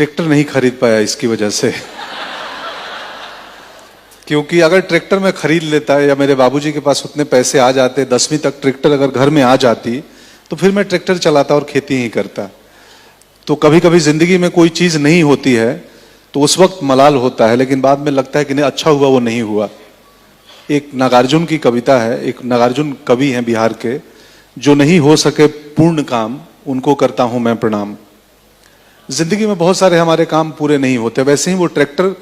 Tractor नहीं खरीद पाया इसकी वजह से। क्योंकि अगर ट्रैक्टर में खरीद लेता है या मेरे बाबूजी के पास उतने पैसे आ जाते, 10वीं तक ट्रैक्टर अगर घर में आ जाती, तो फिर मैं ट्रैक्टर चलाता और खेती ही करता। तो कभी कभी जिंदगी में कोई चीज नहीं होती है तो उस वक्त मलाल होता है, लेकिन बाद में लगता है कि नहीं, अच्छा हुआ वो नहीं हुआ। एक नागार्जुन की कविता है, एक नागार्जुन कवि हैं बिहार के, जो नहीं हो सके पूर्ण काम उनको करता हूं मैं प्रणाम। जिंदगी में बहुत सारे हमारे काम पूरे नहीं होते, वैसे ही वो ट्रैक्टर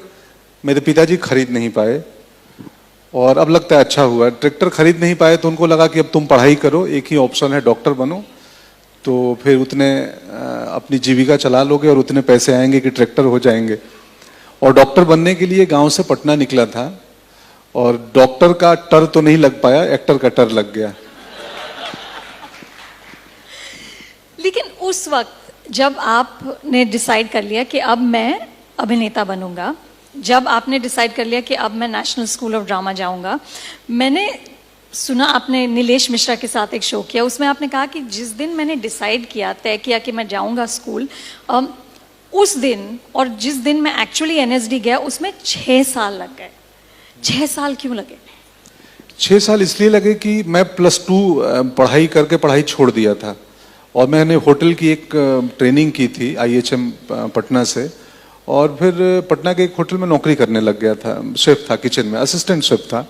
मेरे पिताजी खरीद नहीं पाए और अब लगता है अच्छा हुआ। ट्रैक्टर खरीद नहीं पाए तो उनको लगा कि अब तुम पढ़ाई करो, एक ही ऑप्शन है डॉक्टर बनो, तो फिर उतने अपनी जीविका चला लोगे और उतने पैसे आएंगे कि ट्रैक्टर हो जाएंगे। और डॉक्टर बनने के लिए गांव से पटना निकला था और डॉक्टर का टर तो नहीं लग पाया, एक्टर का टर लग गया। लेकिन उस वक्त जब आपने डिसाइड कर लिया कि अब मैं अभिनेता बनूंगा, जब आपने डिसाइड कर लिया कि अब मैं नेशनल स्कूल ऑफ ड्रामा जाऊंगा, मैंने सुना आपने नीलेश मिश्रा के साथ एक शो किया, उसमें आपने कहा कि जिस दिन मैंने डिसाइड किया, तय किया कि मैं जाऊंगा स्कूल, उस दिन और जिस दिन मैं एक्चुअली एनएसडी गया उसमें 6 साल लग गए। 6 साल क्यों लगे? 6 साल इसलिए लगे कि मैं +2 पढ़ाई करके पढ़ाई छोड़ दिया था और मैंने होटल की एक ट्रेनिंग की थी IHM पटना से, और फिर पटना के एक होटल में नौकरी करने लग गया था, शेफ था, किचन में असिस्टेंट शेफ था।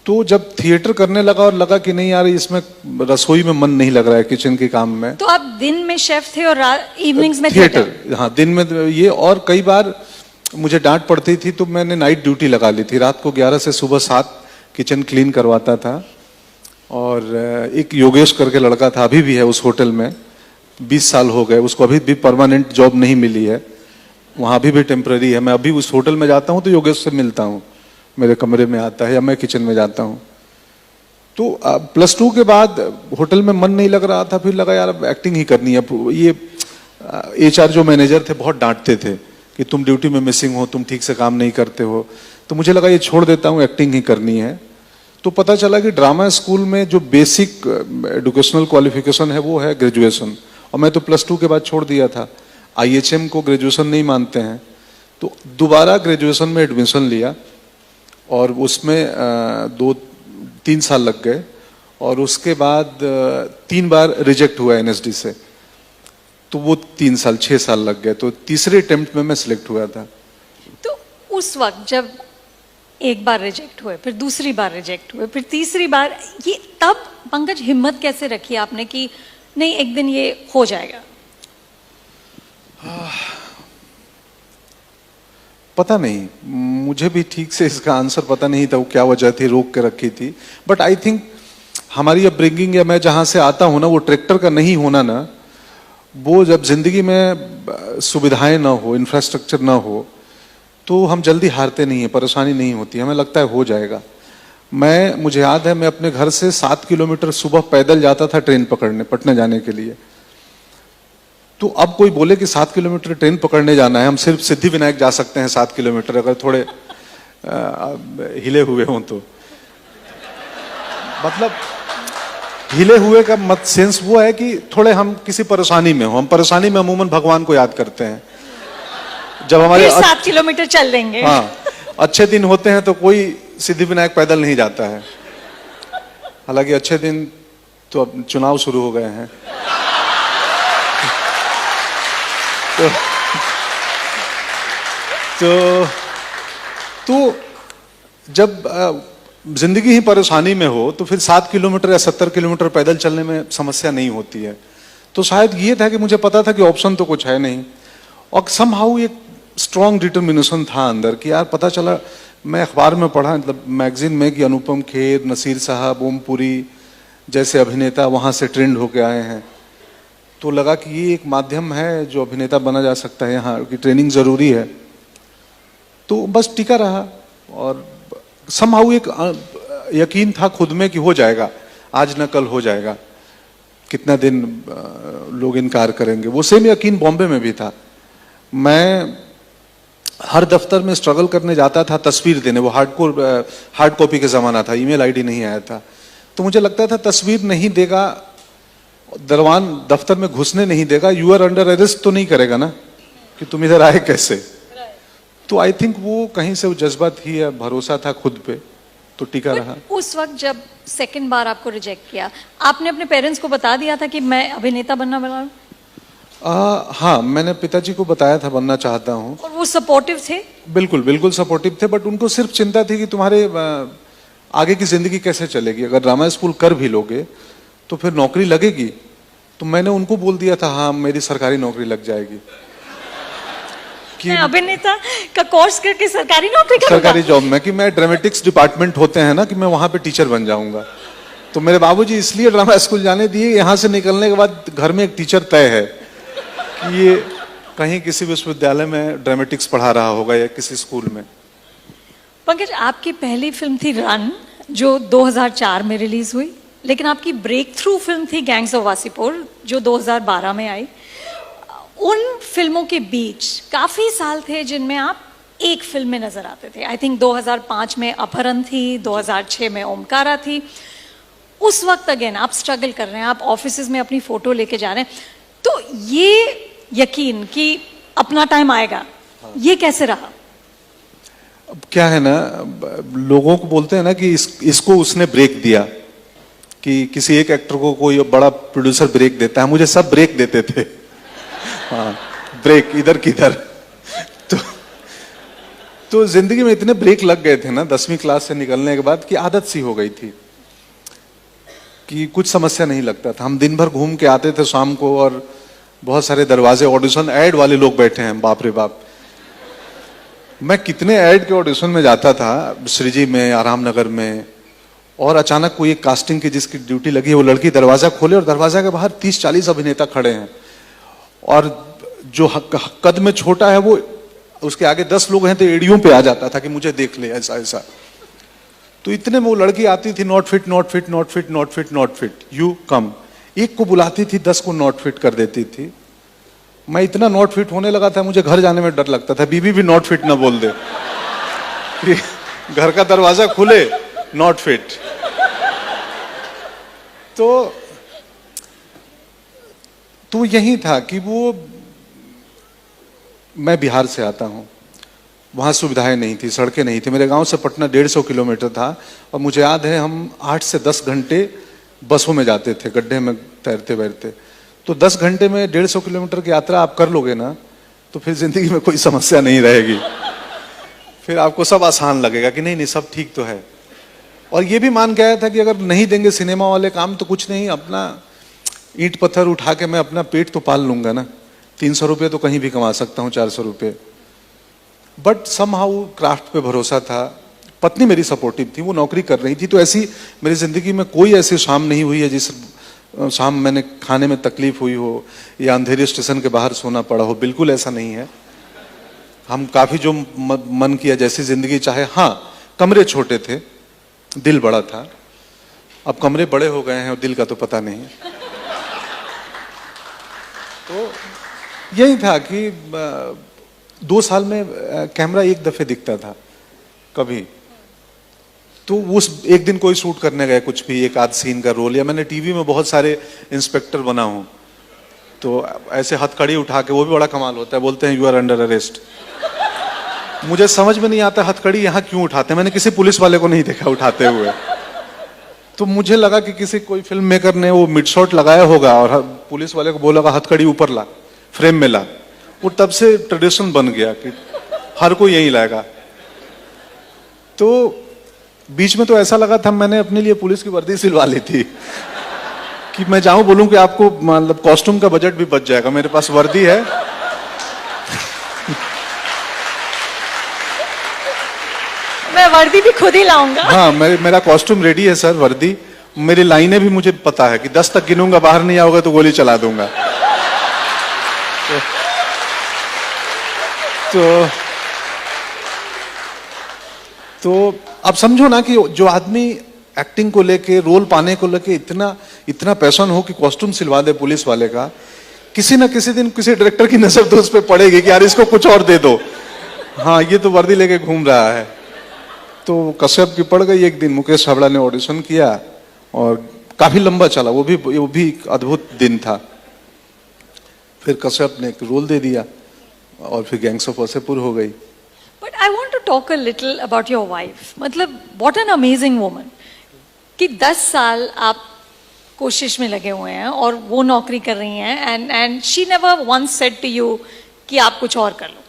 तो जब थिएटर करने लगा और लगा कि नहीं यार इसमें रसोई में मन नहीं लग रहा है, किचन के काम में। तो आप दिन में शेफ थे और इवनिंग्स में थिएटर? हाँ, दिन में ये, और कई बार मुझे डांट पड़ती थी तो मैंने नाइट ड्यूटी लगा ली थी, रात को 11 से सुबह 7 किचन क्लीन करवाता था। और एक योगेश करके लड़का था, अभी भी है उस होटल में, 20 साल हो गए, उसको अभी भी परमानेंट जॉब नहीं मिली है, वहां अभी भी टेम्पररी है। मैं अभी उस होटल में जाता हूं तो योगेश से मिलता हूं, मेरे कमरे में आता है या मैं किचन में जाता हूं। तो +2 के बाद होटल में मन नहीं लग रहा था, फिर लगा यार अब एक्टिंग ही करनी है। ये HR जो मैनेजर थे बहुत डांटते थे कि तुम ड्यूटी में मिसिंग हो, तुम ठीक से काम नहीं करते हो, तो मुझे लगा ये छोड़ देता हूँ, एक्टिंग ही करनी है। तो पता चला कि ड्रामा स्कूल में जो बेसिक एजुकेशनल क्वालिफिकेशन है वो है ग्रेजुएशन, और मैं तो +2 के बाद छोड़ दिया था। IHM को ग्रेजुएशन नहीं मानते हैं, तो दोबारा ग्रेजुएशन में एडमिशन लिया और उसमें 2-3 साल लग गए, और उसके बाद 3 बार रिजेक्ट हुआ NSD से, तो वो 3 साल 6 साल लग गए, तो तीसरे अटेम्प्ट में मैं सिलेक्ट हुआ था। तो उस वक्त जब एक बार रिजेक्ट हुए, फिर दूसरी बार रिजेक्ट हुए, फिर तीसरी बार, ये तब पंकज हिम्मत कैसे रखी आपने कि नहीं एक दिन ये हो जाएगा? पता नहीं, मुझे भी ठीक से इसका आंसर पता नहीं था, वो क्या वजह थी रोक के रखी थी। बट आई थिंक हमारी अपब्रिंगिंग या मैं जहां से आता हूं ना, वो ट्रैक्टर का नहीं होना ना, वो जब जिंदगी में सुविधाएं ना हो, इंफ्रास्ट्रक्चर ना हो, तो हम जल्दी हारते नहीं है, परेशानी नहीं होती, हमें लगता है हो जाएगा। मुझे याद है मैं अपने घर से 7 किलोमीटर सुबह पैदल जाता था ट्रेन पकड़ने, पटना जाने के लिए। तो अब कोई बोले कि 7 किलोमीटर ट्रेन पकड़ने जाना है, हम सिर्फ सिद्धि विनायक जा सकते हैं 7 किलोमीटर, अगर थोड़े हिले हुए हों तो। मतलब हिले हुए का मत सेंस वो है कि थोड़े हम किसी परेशानी में हो, हम परेशानी में अमूमन भगवान को याद करते हैं। जब हमारे 7 किलोमीटर चल लेंगे। हाँ, अच्छे दिन होते हैं तो कोई सिद्धि विनायक पैदल नहीं जाता है। हालांकि अच्छे दिन तो अब चुनाव शुरू हो गए हैं, तो जब जिंदगी ही परेशानी में हो तो फिर 7 किलोमीटर या 70 किलोमीटर पैदल चलने में समस्या नहीं होती है। तो शायद ये था कि मुझे पता था कि ऑप्शन तो कुछ है नहीं, और समहाउ एक स्ट्रॉन्ग डिटर्मिनेशन था अंदर कि यार, पता चला, मैं अखबार में पढ़ा, मतलब मैगजीन में, कि अनुपम खेर, नसीर साहब, ओमपुरी जैसे अभिनेता वहां से ट्रेंड होके आए हैं। तो लगा कि ये एक माध्यम है जो अभिनेता बना जा सकता है, यहाँ की ट्रेनिंग जरूरी है। तो बस टिका रहा और समहाउ एक यकीन था खुद में कि हो जाएगा, आज न कल हो जाएगा, कितना दिन लोग इनकार करेंगे। वो सेम यकीन बॉम्बे में भी था। मैं हर दफ्तर में स्ट्रगल करने जाता था तस्वीर देने, वो हार्ड कॉपी के जमाना था, ईमेल आईडी नहीं आया था। तो मुझे लगता था तस्वीर नहीं देगा, दरवान दफ्तर में घुसने नहीं देगा, यू आर अंडर अरेस्ट तो नहीं करेगा ना, कि तुम इधर आए कैसे। तो आई थिंक वो कहीं से वो जज्बा थी या भरोसा था खुद पे, तो टिका रहा। उस वक्त जब सेकंड बार आपको रिजेक्ट किया, आपने अपने पेरेंट्स को बता दिया था कि मैं अभिनेता बनना वाला हूं? हाँ, मैंने पिताजी को बताया था बनना चाहता हूँ। और वो सपोर्टिव थे? बिल्कुल बिल्कुल सपोर्टिव थे, बट उनको सिर्फ चिंता थी कि तुम्हारे आगे की जिंदगी कैसे चलेगी, अगर ड्रामा स्कूल कर भी लोगे तो फिर नौकरी लगेगी। तो मैंने उनको बोल दिया था हाँ मेरी सरकारी नौकरी लग जाएगी। मैं अभिनेता का कोर्स करके सरकारी नौकरी करूंगा? सरकारी जॉब में, कि मैं ड्रामेटिक्स डिपार्टमेंट होते हैं ना, कि मैं वहां पे टीचर बन जाऊंगा। तो मेरे बाबूजी इसलिए ड्रामा स्कूल जाने दिए, यहाँ से निकलने के बाद घर में एक टीचर तय है कि ये कहीं किसी विश्वविद्यालय में ड्रामेटिक्स पढ़ा रहा होगा या किसी स्कूल में। पंकज, आपकी पहली फिल्म थी रन, जो 2004 में रिलीज हुई, लेकिन आपकी ब्रेक थ्रू फिल्म थी गैंग्स ऑफ वासेपुर, जो 2012 में आई। उन फिल्मों के बीच काफी साल थे जिनमें आप एक फिल्म में नजर आते थे। आई थिंक 2005 में अपहरण थी, 2006 में ओमकारा थी। उस वक्त अगेन आप स्ट्रगल कर रहे हैं, आप ऑफिस में अपनी फोटो लेके जा रहे हैं, तो ये यकीन कि अपना टाइम आएगा, ये कैसे रहा? अब क्या है ना, लोगों को बोलते हैं ना कि इसको उसने ब्रेक दिया, कि किसी एक एक्टर को कोई बड़ा प्रोड्यूसर ब्रेक देता है। मुझे सब ब्रेक देते थे, हाँ ब्रेक इधर किधर। तो जिंदगी में इतने ब्रेक लग गए थे ना 10वीं क्लास से निकलने के बाद, कि आदत सी हो गई थी कि कुछ समस्या नहीं लगता था। हम दिन भर घूम के आते थे शाम को, और बहुत सारे दरवाजे ऑडिशन ऐड वाले लोग बैठे हैं, बाप रे बाप। मैं कितने ऐड के ऑडिशन में जाता था, श्रीजी में, आराम नगर में, और अचानक कोई एक कास्टिंग की जिसकी ड्यूटी लगी है, वो लड़की दरवाजा खोले और दरवाजा के बाहर 30-40 अभिनेता खड़े हैं, और जो कद में छोटा है वो, उसके आगे 10 लोग हैं, तो एड़ियों पे आ जाता था कि मुझे देख ले, ऐसा ऐसा। तो इतने में वो लड़की आती थी, not fit not fit not fit not fit not fit, you come. एक को बुलाती थी, 10 को नॉट फिट कर देती थी। मैं इतना नॉट फिट होने लगा था, मुझे घर जाने में डर लगता था, बीबी भी नॉट फिट ना बोल दे कि घर का दरवाजा खुले नॉट फिट। तो यही था कि वो, मैं बिहार से आता हूं, वहां सुविधाएं नहीं थी, सड़कें नहीं थी। मेरे गांव से पटना 150 किलोमीटर था, और मुझे याद है हम 8 से 10 घंटे बसों में जाते थे, गड्ढे में तैरते बैरते। तो 10 घंटे में 150 किलोमीटर की यात्रा आप कर लोगे ना, तो फिर जिंदगी में कोई समस्या नहीं रहेगी। फिर आपको सब आसान लगेगा कि नहीं नहीं सब ठीक तो है। और ये भी मान के आया था कि अगर नहीं देंगे सिनेमा वाले काम तो कुछ नहीं, अपना ईंट पत्थर उठा के मैं अपना पेट तो पाल लूंगा ना। 300 रुपये तो कहीं भी कमा सकता हूँ, 400 रुपये। बट समहाउ क्राफ्ट पे भरोसा था। पत्नी मेरी सपोर्टिव थी, वो नौकरी कर रही थी। तो ऐसी मेरी जिंदगी में कोई ऐसी शाम नहीं हुई है जिस शाम मैंने खाने में तकलीफ हुई हो या अंधेरे स्टेशन के बाहर सोना पड़ा हो। बिल्कुल ऐसा नहीं है। हम काफी जो मन किया जैसी जिंदगी चाहे। हाँ, कमरे छोटे थे, दिल बड़ा था। अब कमरे बड़े हो गए हैं और दिल का तो पता नहीं। तो यही था कि 2 साल में कैमरा एक दफे दिखता था कभी। तो उस एक दिन कोई शूट करने गए, कुछ भी एक आध सीन का रोल, या मैंने टीवी में बहुत सारे इंस्पेक्टर बना हूं, तो ऐसे हथकड़ी उठा के, वो भी बड़ा कमाल होता है, बोलते हैं यू आर अंडर अरेस्ट। मुझे समझ में नहीं आता हथकड़ी यहाँ क्यों उठाते हैं। मैंने किसी पुलिस वाले को नहीं देखा उठाते हुए। तो मुझे लगा कि किसी कोई फिल्म मेकर ने वो मिड शॉट लगाया होगा और पुलिस वाले को बोला हथकड़ी ऊपर ला, फ्रेम में ला। वो तब से ट्रेडिशन बन गया कि हर कोई यही लाएगा। तो बीच में तो ऐसा लगा था मैंने अपने लिए पुलिस की वर्दी सिलवा ली थी कि मैं जाऊं बोलूं कि आपको मतलब कॉस्ट्यूम का बजट भी बच जाएगा, मेरे पास वर्दी है। मैं वर्दी भी खुद ही लाऊंगा। हाँ, मेरा कॉस्ट्यूम रेडी है सर, वर्दी। मेरी लाइनें भी मुझे पता है कि 10 तक गिनूंगा, बाहर नहीं आओगे तो गोली चला दूंगा। तो अब समझो ना कि जो आदमी एक्टिंग को लेके, रोल पाने को लेके इतना पैशन हो कि कॉस्ट्यूम सिलवा दे पुलिस वाले का, किसी ना किसी दिन किसी डायरेक्टर की नजर तो उस पर पड़ेगी कि यार इसको कुछ और दे दो। हाँ, ये तो वर्दी लेके घूम रहा है। तो कश्यप की पड़ गई। एक दिन मुकेश हावड़ा ने ऑडिशन किया और काफी लंबा चला, वो भी एक अद्भुत दिन था। फिर कश्यप ने एक रोल दे दिया, और फिर गैंग्स ऑफ वासेपुर हो गई। But I want to talk a little about your wife. मतलब व्हाट एन अमेजिंग वुमन कि 10 साल आप कोशिश में लगे हुए हैं और वो नौकरी कर रही हैं and she never once said to you कि आप कुछ और कर लो।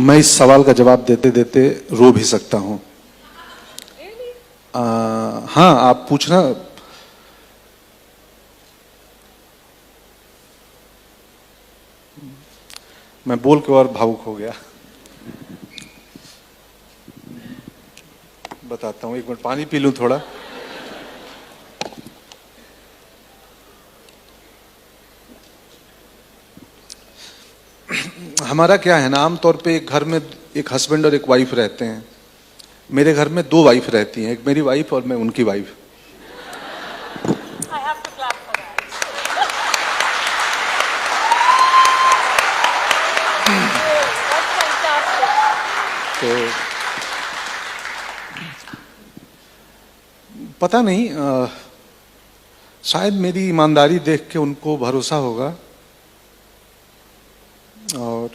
मैं इस सवाल का जवाब देते देते रो भी सकता हूं। हाँ, आप पूछना। मैं बोल के और भावुक हो गया। बताता हूं, एक मिनट पानी पी लूं थोड़ा। हमारा क्या है ना, आमतौर पे एक घर में एक हस्बैंड और एक वाइफ रहते हैं। मेरे घर में 2 वाइफ रहती हैं, एक मेरी वाइफ और मैं उनकी wife. I have to clap for that. That's fantastic. तो पता नहीं, शायद मेरी ईमानदारी देख के उनको भरोसा होगा। और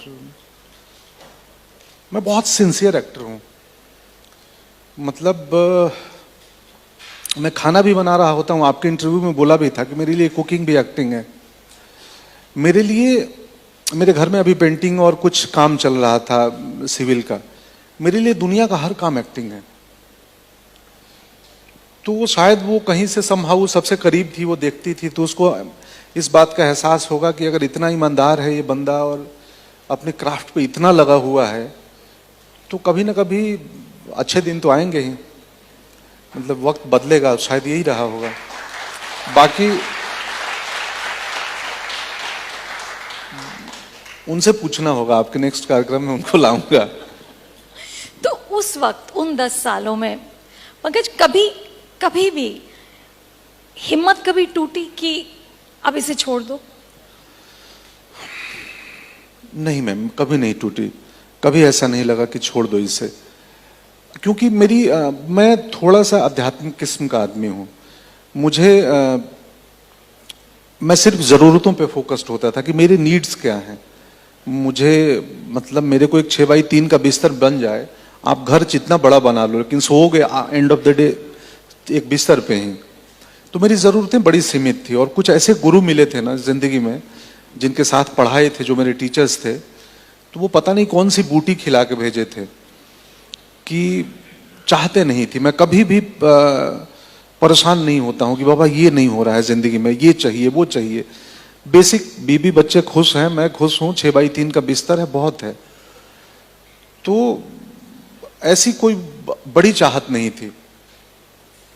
मैं बहुत सिंसियर एक्टर हूं। मतलब मैं खाना भी बना रहा होता हूं, आपके इंटरव्यू में बोला भी था कि मेरे लिए कुकिंग भी एक्टिंग है। मेरे लिए, मेरे घर में अभी पेंटिंग और कुछ काम चल रहा था सिविल का, मेरे लिए दुनिया का हर काम एक्टिंग है। तो वो शायद वो कहीं से समहाउ सबसे करीब थी, वो देखती थी, तो उसको इस बात का एहसास होगा कि अगर इतना ईमानदार है ये बंदा और अपने क्राफ्ट पे इतना लगा हुआ है तो कभी ना कभी अच्छे दिन तो आएंगे ही। मतलब वक्त बदलेगा, शायद यही रहा होगा। बाकी उनसे पूछना होगा, आपके नेक्स्ट कार्यक्रम में उनको लाऊंगा। तो उस वक्त उन 10 सालों में पंकज कभी भी हिम्मत कभी टूटी कि अब इसे छोड़ दो? नहीं मैम, कभी नहीं टूटी। कभी ऐसा नहीं लगा कि छोड़ दो इसे, क्योंकि मैं थोड़ा सा आध्यात्मिक किस्म का आदमी हूं। मैं सिर्फ जरूरतों पे फोकस्ड होता था कि मेरे नीड्स क्या हैं। मतलब मेरे को एक 6x3 का बिस्तर बन जाए, आप घर जितना बड़ा बना लो, लेकिन सोओगे एंड ऑफ द डे एक बिस्तर पे ही। तो मेरी जरूरतें बड़ी सीमित थी। और कुछ ऐसे गुरु मिले थे ना जिंदगी में, जिनके साथ पढ़ाए थे, जो मेरे टीचर्स थे, तो वो पता नहीं कौन सी बूटी खिला के भेजे थे कि चाहते नहीं थी। मैं कभी भी परेशान नहीं होता हूं कि बाबा ये नहीं हो रहा है जिंदगी में, ये चाहिए वो चाहिए। बेसिक बीबी बच्चे खुश हैं, मैं खुश हूं, 6x3 का बिस्तर है, बहुत है। तो ऐसी कोई बड़ी चाहत नहीं थी,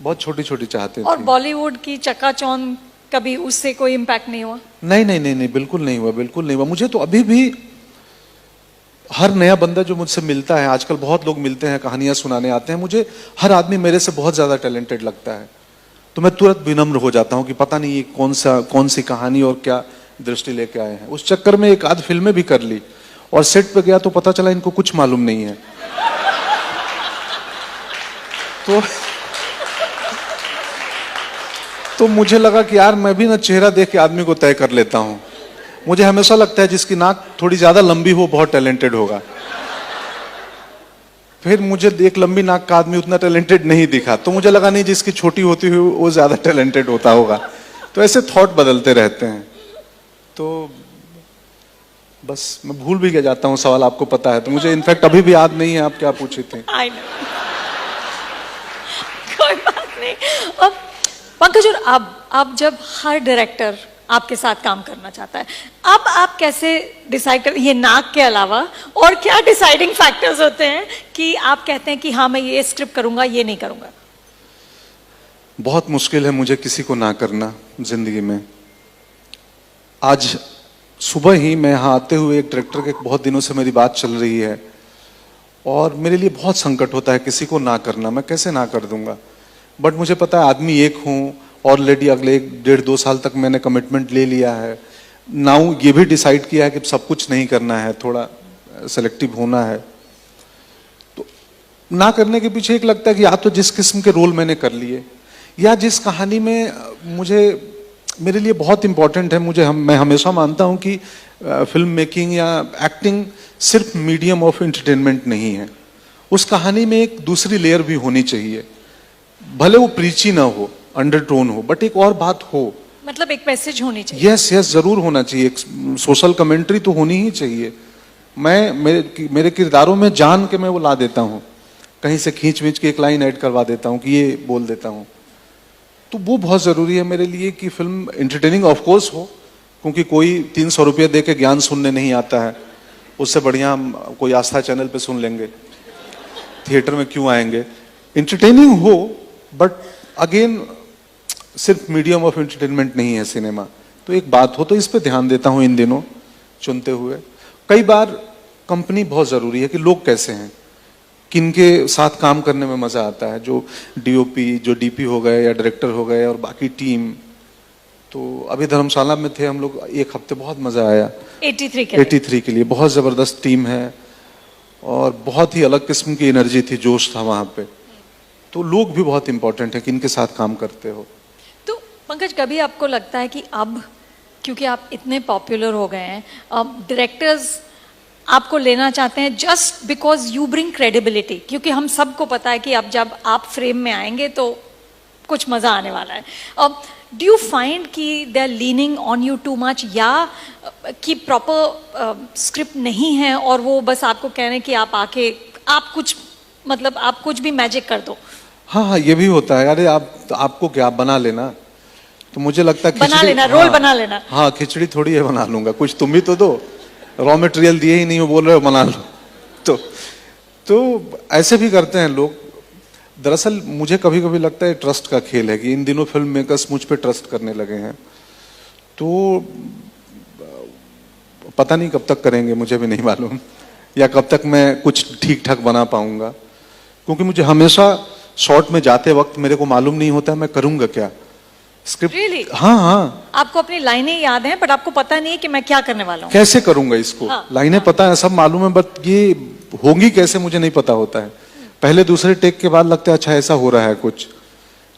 बहुत छोटी छोटी चाहतें और थी। बॉलीवुड की चकाचौंध कभी उससे कोई इम्पैक्ट नहीं हुआ? नहीं नहीं नहीं नहीं, बिल्कुल नहीं हुआ, बिल्कुल नहीं हुआ। मुझे तो अभी भी हर नया बंदा जो मुझसे मिलता है, आजकल बहुत लोग मिलते हैं, कहानियां सुनाने आते हैं, मुझे हर आदमी मेरे से बहुत ज्यादा टैलेंटेड लगता है। तो मैं तुरंत विनम्र हो जाता हूं कि पता नहीं ये कौन सी कहानी और क्या दृष्टि लेके आए हैं। उस चक्कर में एक आध फिल्में भी कर ली, और सेट पे गया तो पता चला इनको कुछ मालूम नहीं है। तो मुझे लगा कि यार मैं भी ना चेहरा देख के आदमी को तय कर लेता हूं। मुझे हमेशा लगता है जिसकी नाक थोड़ी ज्यादा लंबी हो बहुत टैलेंटेड होगा। फिर मुझे एक लंबी नाक का आदमी उतना टैलेंटेड नहीं दिखा, तो मुझे लगा नहीं जिसकी छोटी होती हुई वो ज्यादा टैलेंटेड होता होगा। तो ऐसे थॉट बदलते रहते हैं। तो बस मैं भूल भी गया जाता हूँ सवाल, आपको पता है तो। मुझे इनफैक्ट अभी भी याद नहीं है आप क्या पूछे थे। I know. कोई बात नहीं। अब पंकज, और अब जब हर डायरेक्टर आपके साथ काम करना चाहता है, अब आप कैसे डिसाइड कर, ये नाक के अलावा और क्या डिसाइडिंग फैक्टर्स होते हैं कि आप कहते हैं कि हाँ मैं ये स्क्रिप्ट करूंगा, ये नहीं करूंगा? बहुत मुश्किल है मुझे किसी को ना करना जिंदगी में। आज सुबह ही मैं यहाँ आते हुए एक डायरेक्टर के, बहुत दिनों से मेरी बात चल रही है, और मेरे लिए बहुत संकट होता है किसी को ना करना। मैं कैसे ना कर दूंगा? बट मुझे पता है आदमी एक हूँ, ऑलरेडी अगले 1.5-2 साल तक मैंने कमिटमेंट ले लिया है। नाउ ये भी डिसाइड किया है कि सब कुछ नहीं करना है, थोड़ा सेलेक्टिव होना है। तो ना करने के पीछे एक लगता है कि या तो जिस किस्म के रोल मैंने कर लिए, या जिस कहानी में मुझे मेरे लिए बहुत इंपॉर्टेंट है। मैं हमेशा मानता हूं कि फिल्म मेकिंग या एक्टिंग सिर्फ मीडियम ऑफ एंटरटेनमेंट नहीं है, उस कहानी में एक दूसरी लेयर भी होनी चाहिए, भले वो प्रीची ना हो, अंडरटोन हो, बट एक और बात हो, मतलब एक मैसेज होनी चाहिए। यस जरूर होना चाहिए, एक सोशल कमेंट्री तो होनी ही चाहिए। मेरे किरदारों में जान के मैं वो ला देता हूँ, कहीं से खींच वींच के एक लाइन ऐड करवा देता हूँ कि ये बोल देता हूँ, तो वो बहुत जरूरी है मेरे लिए कि फिल्म एंटरटेनिंग ऑफ कोर्स हो, क्योंकि कोई 300 रुपये दे के ज्ञान सुनने नहीं आता है, उससे बढ़िया हम कोई आस्था चैनल पे सुन लेंगे, थिएटर में क्यों आएंगे। एंटरटेनिंग हो, बट अगेन सिर्फ मीडियम ऑफ एंटरटेनमेंट नहीं है सिनेमा, तो एक बात हो, तो इस पे ध्यान देता हूं इन दिनों चुनते हुए। कई बार कंपनी बहुत जरूरी है कि लोग कैसे हैं, किनके साथ काम करने में मजा आता है, जो डीओपी, जो डीपी हो गए या डायरेक्टर हो गए और बाकी टीम। तो अभी धर्मशाला में थे हम लोग, एक हफ्ते बहुत मजा आया 83 के लिए। बहुत जबरदस्त टीम है और बहुत ही अलग किस्म की एनर्जी थी, जोश था वहां पे। तो लोग भी बहुत इंपॉर्टेंट है, किनके साथ काम करते हो। तो पंकज, कभी आपको लगता है कि अब क्योंकि आप इतने पॉपुलर हो गए हैं, अब डायरेक्टर्स आपको लेना चाहते हैं just because you bring credibility, क्योंकि हम सबको पता है कि अब जब आप फ्रेम में आएंगे तो कुछ मजा आने वाला है। अब डू यू फाइंड कि they are leaning on you too much, या कि प्रॉपर स्क्रिप्ट नहीं है और वो बस आपको कह रहे हैं कि आप आके आप कुछ, मतलब आप कुछ भी मैजिक कर दो? हाँ, ये भी होता है। अरे आपको क्या बना लेना, तो मुझे लगता है बना लेना, रोल बना लेना। हाँ, खिचड़ी थोड़ी है बना लूंगा, कुछ तुम भी तो दो, रॉ मटेरियल दिए ही नहीं हो, बोल रहे हो बना लो। तो ऐसे भी करते हैं लोग। दरअसल मुझे कभी कभी लगता है ट्रस्ट का खेल है कि इन दिनों फिल्म मेकर्स मुझ पे ट्रस्ट करने लगे हैं, तो पता नहीं कब तक करेंगे, मुझे भी नहीं मालूम, या कब तक मैं कुछ ठीक ठाक बना पाऊंगा, क्योंकि मुझे हमेशा शॉट में जाते वक्त मेरे को मालूम नहीं होता मैं करूंगा क्या। Script really? हाँ, आपको अपनी लाइनें याद हैं, बट आपको पता नहीं है कि मैं क्या करने वाला हूँ, कैसे करूंगा इसको। हाँ, लाइनें पता है, सब मालूम है, बट ये होंगी कैसे मुझे नहीं पता होता है। पहले दूसरे टेक के बाद लगता है अच्छा ऐसा हो रहा है कुछ,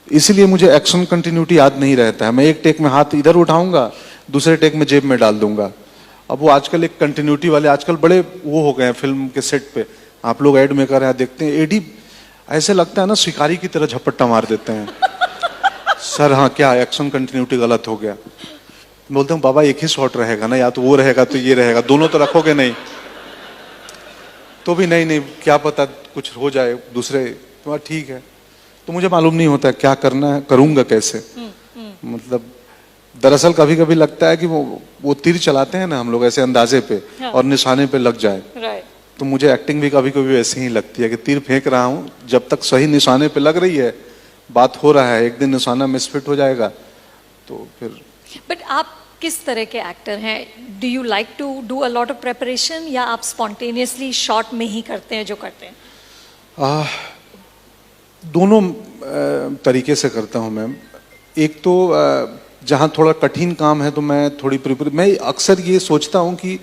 इसीलिए मुझे एक्शन कंटिन्यूटी याद नहीं रहता है। मैं एक टेक में हाथ इधर उठाऊंगा, दूसरे टेक में जेब में डाल दूंगा। अब वो आजकल एक कंटिन्यूटी वाले आजकल बड़े वो हो गए हैं फिल्म के सेट पे, आप लोग एड मेकर है देखते हैं, एडी ऐसे लगता है ना शिकारी की तरह झपट्टा मार देते हैं। सर हाँ, क्या एक्शन कंटिन्यूटी गलत हो गया। बोलते हूँ बाबा एक ही शॉट रहेगा ना, या तो वो रहेगा तो ये रहेगा, दोनों तो रखोगे नहीं। तो भी नहीं, क्या पता कुछ हो जाए दूसरे, तो ठीक है। तो मुझे मालूम नहीं होता क्या करना है, करूंगा कैसे। मतलब दरअसल कभी कभी लगता है कि वो तीर चलाते हैं ना हम लोग ऐसे अंदाजे पे, हाँ, और निशाने पे लग जाए। राइट। तो मुझे एक्टिंग भी कभी कभी ऐसे ही लगती है कि तीर फेंक रहा हूँ, जब तक सही निशाने पे लग रही है, बात हो रहा है, एक दिन निशाना मिसफिट हो जाएगा तो फिर। बट आप किस तरह के एक्टर हैं? Do you like to do a lot of preparation, या आप स्पॉन्टेनियसली शॉट में ही करते हैं जो करते हैं? दोनों तरीके से करता हूँ मैम। एक तो जहाँ थोड़ा कठिन काम है तो मैं अक्सर ये सोचता हूँ कि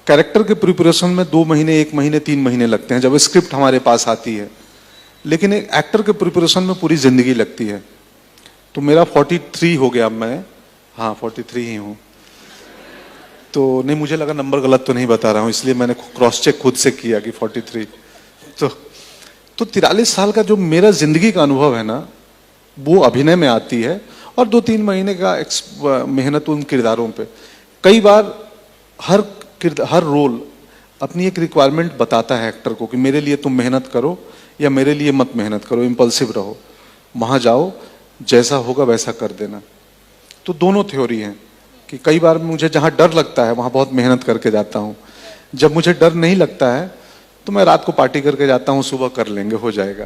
कैरेक्टर के प्रिपरेशन में 2 महीने, 1 महीने, 3 महीने लगते हैं जब स्क्रिप्ट हमारे पास आती है, लेकिन एक एक्टर के प्रिपरेशन में पूरी जिंदगी लगती है। तो मेरा 43 हो गया, मैं हाँ 43 ही हूँ। तो नहीं, मुझे लगा नंबर गलत तो नहीं बता रहा हूँ, इसलिए मैंने क्रॉस चेक खुद से किया कि 43। तो 43 साल का जो मेरा जिंदगी का अनुभव है ना, वो अभिनय में आती है, और 2-3 महीने का मेहनत उन किरदारों पे। कई बार हर रोल अपनी एक रिक्वायरमेंट बताता है एक्टर को कि मेरे लिए तुम मेहनत करो या मेरे लिए मत मेहनत करो, इम्पल्सिव रहो, वहां जाओ, जैसा होगा वैसा कर देना। तो दोनों थ्योरी हैं कि कई बार मुझे जहां डर लगता है वहां बहुत मेहनत करके जाता हूं, जब मुझे डर नहीं लगता है तो मैं रात को पार्टी करके जाता हूं, सुबह कर लेंगे, हो जाएगा।